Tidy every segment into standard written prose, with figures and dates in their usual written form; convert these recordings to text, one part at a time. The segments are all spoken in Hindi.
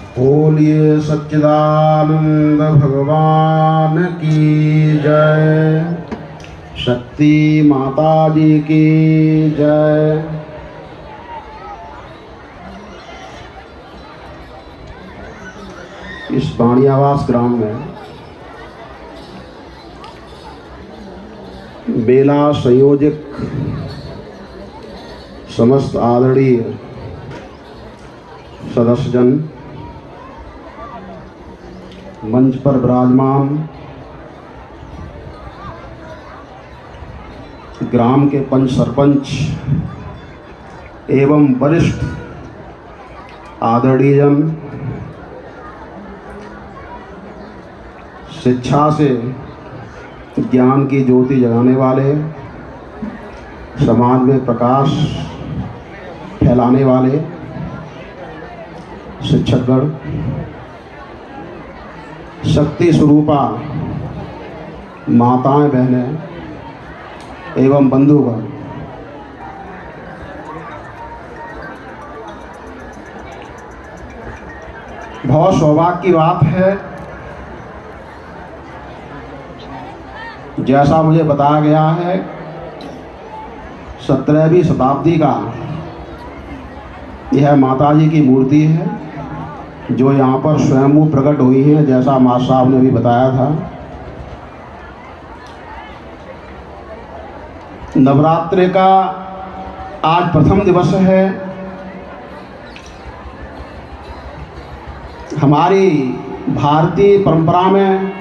बोलिए सच्चिदानंद भगवान की जय। शक्ति माता जी की जय। इस बाणियावास ग्राम में बेला संयोजक समस्त आदरणीय सदस्यजन, मंच पर विराजमान ग्राम के पंच सरपंच एवं वरिष्ठ आदरणीय जन, शिक्षा से ज्ञान की ज्योति जगाने वाले, समाज में प्रकाश फैलाने वाले शिक्षकगण, शक्ति स्वरूपा माताएं बहनें एवं बंधुगण, बहुत सौभाग्य की बात है। जैसा मुझे बताया गया है 17वीं शताब्दी का यह माता जी की मूर्ति है जो यहाँ पर स्वयंभू प्रकट हुई है, जैसा माँ साहब ने भी बताया था। नवरात्रि का आज प्रथम दिवस है। हमारी भारतीय परंपरा में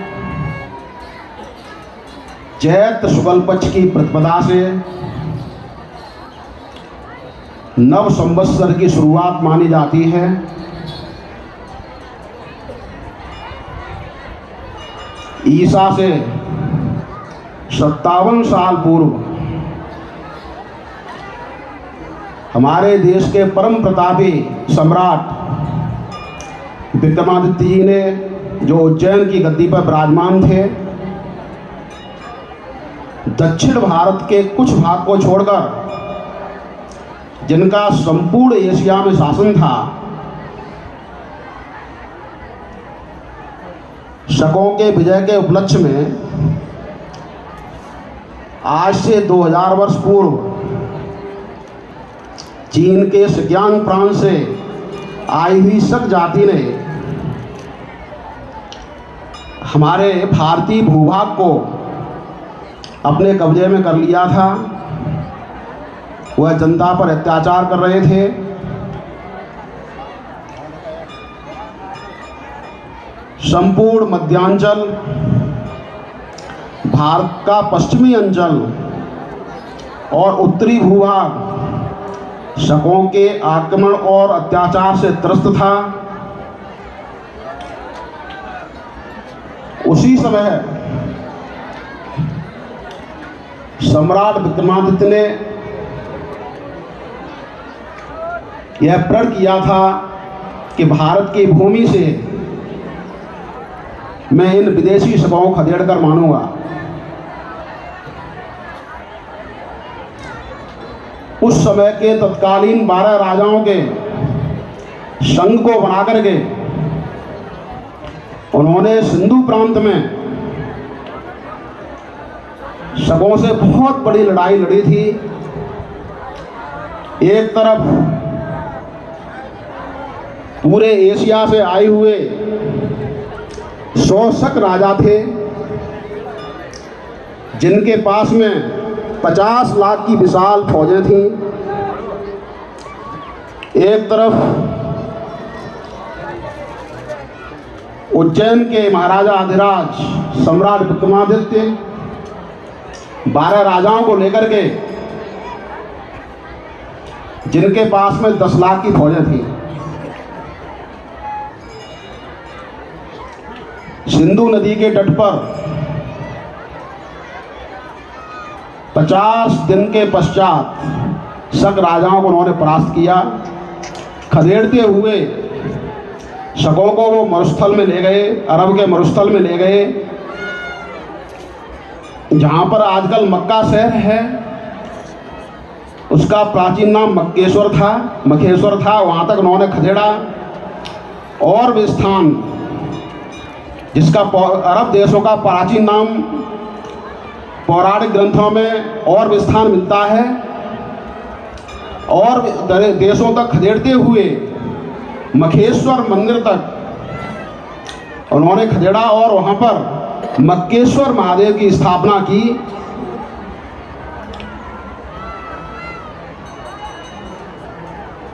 चैत्र शुक्ल पक्ष की प्रतिपदा से नव संवत्सर की शुरुआत मानी जाती है। ईसा से 57 साल पूर्व हमारे देश के परम प्रतापी सम्राट विक्रमादित्य जी ने, जो उज्जैन की गद्दी पर विराजमान थे, दक्षिण भारत के कुछ भाग को छोड़कर, जिनका संपूर्ण एशिया में शासन था, शकों के विजय के उपलक्ष्य में आज से 2000 वर्ष पूर्व चीन के सिक्यांग प्रांत से आई हुई शक जाति ने हमारे भारतीय भूभाग को अपने कब्जे में कर लिया था। वह जनता पर अत्याचार कर रहे थे। संपूर्ण मध्यांचल, भारत का पश्चिमी अंचल और उत्तरी भूभाग शकों के आक्रमण और अत्याचार से त्रस्त था। उसी समय सम्राट विक्रमादित्य ने यह प्रण किया था कि भारत की भूमि से मैं इन विदेशी शकों को खदेड़ कर मानूंगा। उस समय के तत्कालीन 12 राजाओं के संघ को बना करके उन्होंने सिंधु प्रांत में शकों से बहुत बड़ी लड़ाई लड़ी थी। एक तरफ पूरे एशिया से आए हुए 100 शक राजा थे, जिनके पास में 50 लाख की विशाल फौजें थीं। एक तरफ उज्जैन के महाराजा अधिराज सम्राट विक्रमादित्य 12 राजाओं को लेकर के, जिनके पास में 10 लाख की फौजें थीं। सिंधु नदी के तट पर 50 दिन के पश्चात शक राजाओं को उन्होंने परास्त किया। खदेड़ते हुए शकों को वो मरुस्थल में ले गए, अरब के मरुस्थल में ले गए, जहाँ पर आजकल मक्का शहर है। उसका प्राचीन नाम मक्केश्वर था, मखेश्वर था। वहाँ तक उन्होंने खदेड़ा और भी स्थान जिसका अरब देशों का प्राचीन नाम पौराणिक ग्रंथों में और भी स्थान मिलता है, और देशों तक खदेड़ते हुए मखेश्वर मंदिर तक उन्होंने खदेड़ा और वहाँ पर मक्केश्वर महादेव की स्थापना की।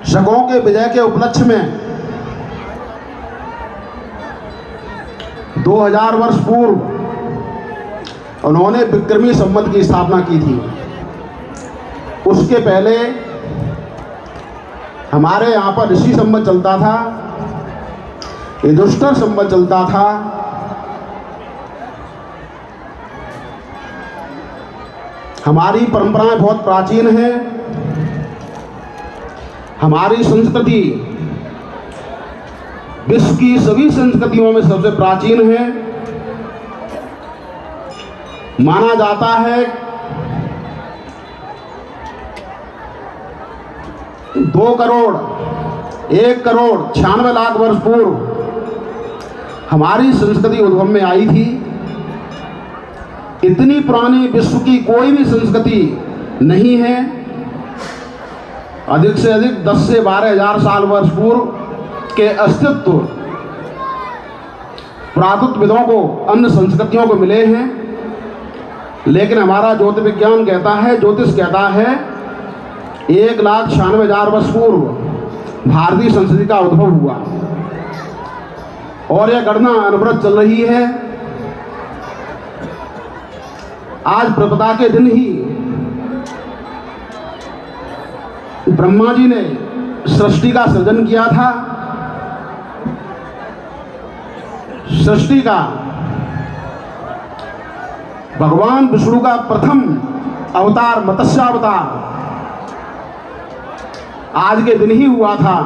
शकों के विजय के उपलक्ष्य में 2000 वर्ष पूर्व उन्होंने विक्रमी संवत की स्थापना की थी। उसके पहले हमारे यहाँ पर ऋषि संवत चलता था, युधिष्ठिर संवत चलता था। हमारी परंपराएं बहुत प्राचीन हैं। हमारी संस्कृति विश्व की सभी संस्कृतियों में सबसे प्राचीन है। माना जाता है 2 करोड़ 1 करोड़ 96 लाख वर्ष पूर्व हमारी संस्कृति उद्गम में आई थी। इतनी पुरानी विश्व की कोई भी संस्कृति नहीं है। अधिक से अधिक 10 से 12 हजार साल वर्ष पूर्व के अस्तित्व पुरातत्वविदों को अन्य संस्कृतियों को मिले हैं, लेकिन हमारा ज्योतिर्विज्ञान कहता है, ज्योतिष कहता है 1,96,000 वर्ष पूर्व भारतीय संस्कृति का उद्भव हुआ, और यह गणना अनवरत चल रही है। आज प्रतिपदा के दिन ही ब्रह्मा जी ने सृष्टि का सृजन किया था। सृष्टि का भगवान विष्णु का प्रथम अवतार मत्स्यावतार आज के दिन ही हुआ था।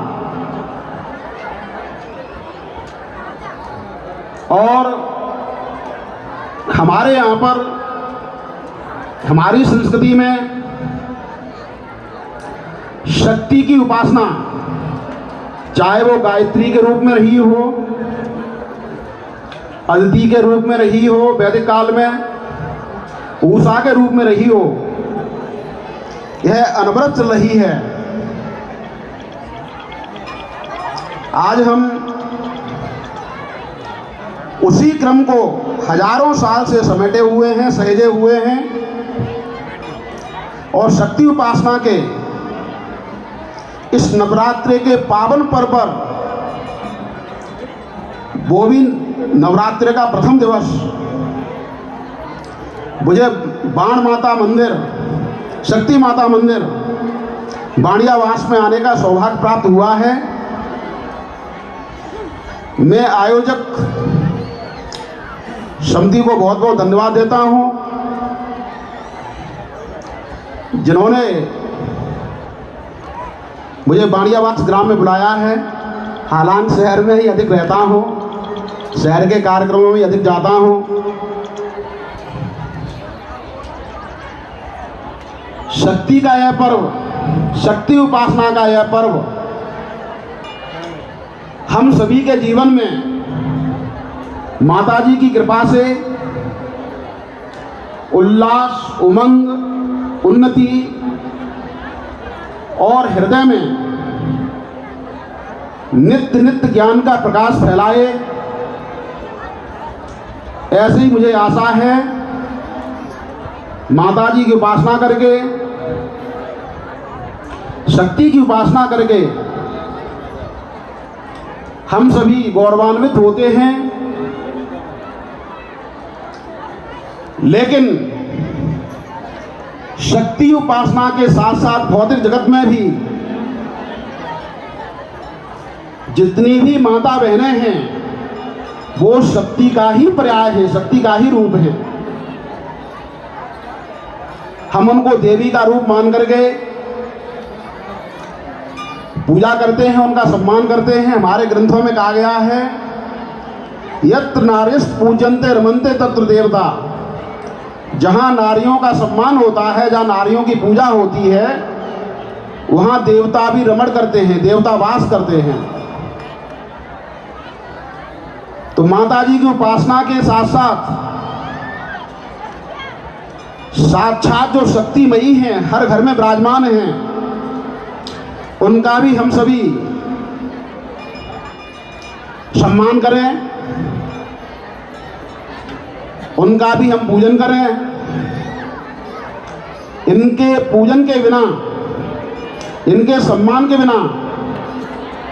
और हमारे यहाँ पर हमारी संस्कृति में शक्ति की उपासना, चाहे वो गायत्री के रूप में रही हो, अदिति के रूप में रही हो, वैदिक काल में उषा के रूप में रही हो, यह अनवरत चल रही है। आज हम उसी क्रम को हजारों साल से समेटे हुए हैं, सहेजे हुए हैं, और शक्ति उपासना के इस नवरात्रि के पावन पर्व पर, वो भी नवरात्रि का प्रथम दिवस, मुझे बाण माता मंदिर, शक्ति माता मंदिर बाणियावास में आने का सौभाग्य प्राप्त हुआ है। मैं आयोजक समिति को बहुत बहुत धन्यवाद देता हूं, जिन्होंने मुझे बाणियावास ग्राम में बुलाया है। हालांकि शहर में ही अधिक रहता हूं, शहर के कार्यक्रमों में अधिक जाता हूं। शक्ति का यह पर्व, शक्ति उपासना का यह पर्व हम सभी के जीवन में माता जी की कृपा से उल्लास, उमंग, उन्नति और हृदय में नित्य नित्य ज्ञान का प्रकाश फैलाए, ऐसे ही मुझे आशा है। माता जी की उपासना करके, शक्ति की उपासना करके हम सभी गौरवान्वित होते हैं, लेकिन शक्ति उपासना के साथ साथ भौतिक जगत में भी जितनी भी माता बहनें हैं, वो शक्ति का ही पर्याय है, शक्ति का ही रूप है। हम उनको देवी का रूप मान करके पूजा करते हैं, उनका सम्मान करते हैं। हमारे ग्रंथों में कहा गया है, यत्र नार्यस्त पूजन्ते रमन्ते तत्र देवता। जहाँ नारियों का सम्मान होता है, जहाँ नारियों की पूजा होती है, वहाँ देवता भी रमण करते हैं, देवता वास करते हैं। तो माता जी की उपासना के साथ साथ साक्षात जो शक्तिमयी हैं, हर घर में विराजमान हैं, उनका भी हम सभी सम्मान करें, उनका भी हम पूजन करें। इनके पूजन के बिना, इनके सम्मान के बिना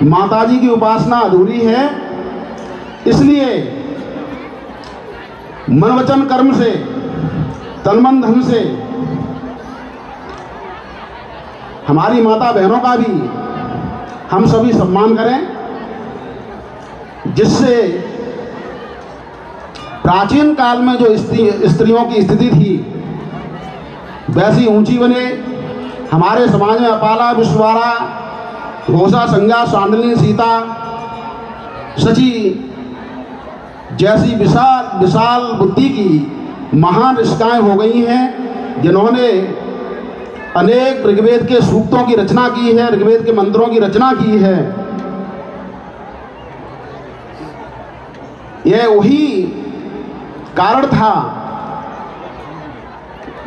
माता जी की उपासना अधूरी है। इसलिए मन वचन कर्म से, तन मन धन से हमारी माता बहनों का भी हम सभी सम्मान करें, जिससे प्राचीन काल में जो स्त्रियों की स्थिति थी वैसी ऊंची बने। हमारे समाज में अपाला, विश्वारा, घोषा, संज्ञा, सांडलिनी, सीता, सची जैसी विशाल विशाल बुद्धि की महान ऋषिकाएं हो गई हैं, जिन्होंने अनेक ऋग्वेद के सूक्तों की रचना की है, ऋग्वेद के मंत्रों की रचना की है। यह वही कारण था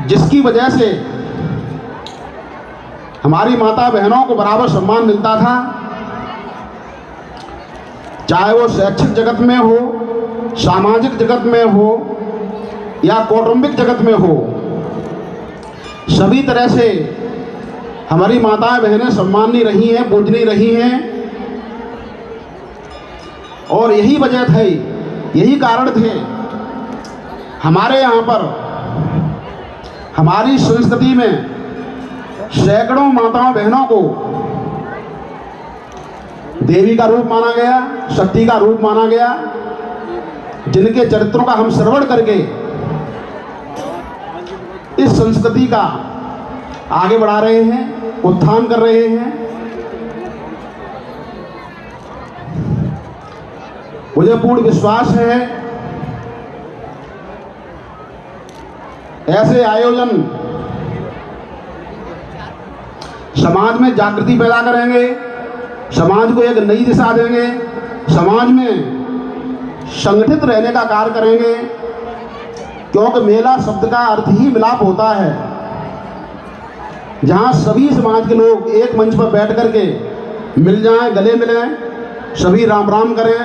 जिसकी वजह से हमारी माता बहनों को बराबर सम्मान मिलता था, चाहे वो शैक्षिक जगत में हो, सामाजिक जगत में हो या कौटुंबिक जगत में हो। सभी तरह से हमारी माताएं बहनें सम्मानी रही हैं, पूजनी रही हैं। और यही वजह थी, यही कारण थे हमारे यहाँ पर, हमारी संस्कृति में सैकड़ों माताओं बहनों को देवी का रूप माना गया, शक्ति का रूप माना गया, जिनके चरित्रों का हम श्रवण करके इस संस्कृति का आगे बढ़ा रहे हैं, उत्थान कर रहे हैं। मुझे पूर्ण विश्वास है ऐसे आयोजन समाज में जागृति पैदा करेंगे, समाज को एक नई दिशा देंगे, समाज में संगठित रहने का कार्य करेंगे। क्योंकि मेला शब्द का अर्थ ही मिलाप होता है, जहाँ सभी समाज के लोग एक मंच पर बैठ करके मिल जाएं, गले मिलें, सभी राम राम करें।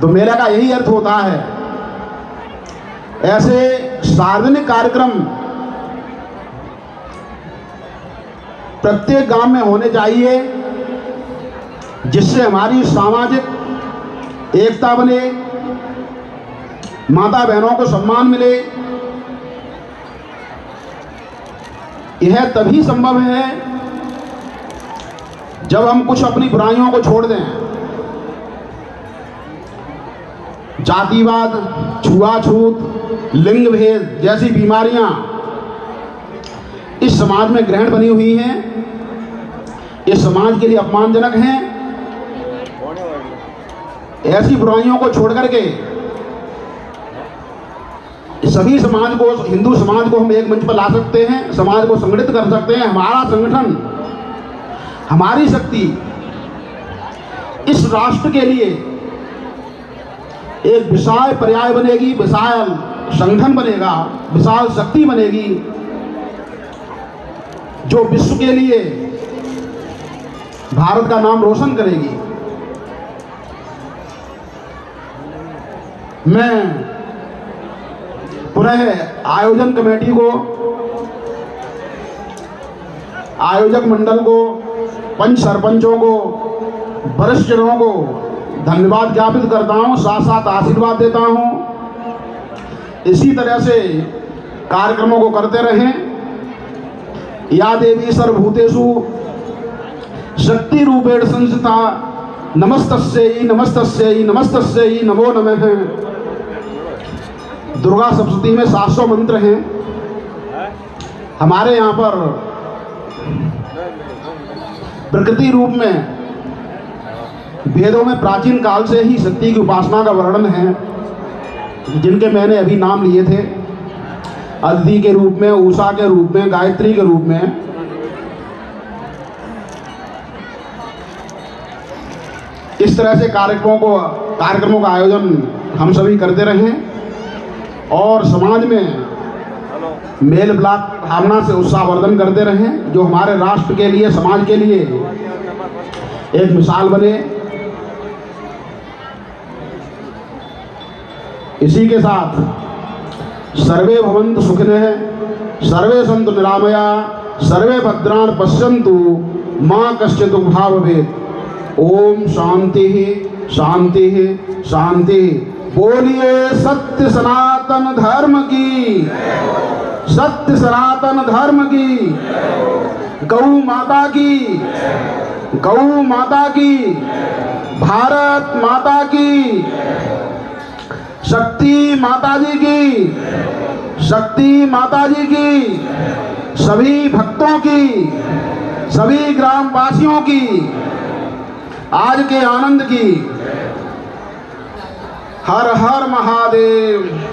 तो मेला का यही अर्थ होता है। ऐसे सार्वजनिक कार्यक्रम प्रत्येक गांव में होने चाहिए, जिससे हमारी सामाजिक एकता बने, माता बहनों को सम्मान मिले। यह तभी संभव है जब हम कुछ अपनी बुराइयों को छोड़ दें। जातिवाद, छुआछूत, लिंग भेद जैसी बीमारियां इस समाज में ग्रहण बनी हुई हैं, इस समाज के लिए अपमानजनक हैं। ऐसी बुराइयों को छोड़ करके सभी समाज को, हिंदू समाज को हम एक मंच पर ला सकते हैं, समाज को संगठित कर सकते हैं। हमारा संगठन, हमारी शक्ति इस राष्ट्र के लिए एक विशाल पर्याय बनेगी, विशाल संगठन बनेगा, विशाल शक्ति बनेगी, जो विश्व के लिए भारत का नाम रोशन करेगी। मैं पुनः आयोजन कमेटी को, आयोजक मंडल को, पंच सरपंचों को, वरिष्ठ जनों को धन्यवाद ज्ञापित करता हूँ, साथ साथ आशीर्वाद देता हूँ। इसी तरह से कार्यक्रमों को करते रहें। या देवी सर्वभूतेषु शक्ति रूपेण संस्थिता नमस्तस्यै नमस्तस्यै नमस्तस्यै नमो नमः। दुर्गा सप्तशती में 700 मंत्र हैं। हमारे यहाँ पर प्रकृति रूप में वेदों में प्राचीन काल से ही शक्ति की उपासना का वर्णन है, जिनके मैंने अभी नाम लिए थे। अदिति के रूप में, उषा के रूप में, गायत्री के रूप में। इस तरह से कार्यक्रमों का आयोजन हम सभी करते रहें और समाज में मेल मिलाप भावना से उत्साहवर्धन करते रहें, जो हमारे राष्ट्र के लिए, समाज के लिए एक मिसाल बने। इसी के साथ सर्वे भवन्तु सुखिनः, सर्वे सन्तु निरामया, सर्वे भद्राणि पश्यन्तु, मां कश्चित् दुःखभाग् भवेत्। ओम शांति शांति शांति। बोलिए सत्य सनातन धर्म की, सत्य सनातन धर्म की, गौ माता की, गौ माता की, भारत माता की, शक्ति माता जी की, शक्ति माता जी की, सभी भक्तों की, सभी ग्रामवासियों की आज के आनंद की। हर हर महादेव।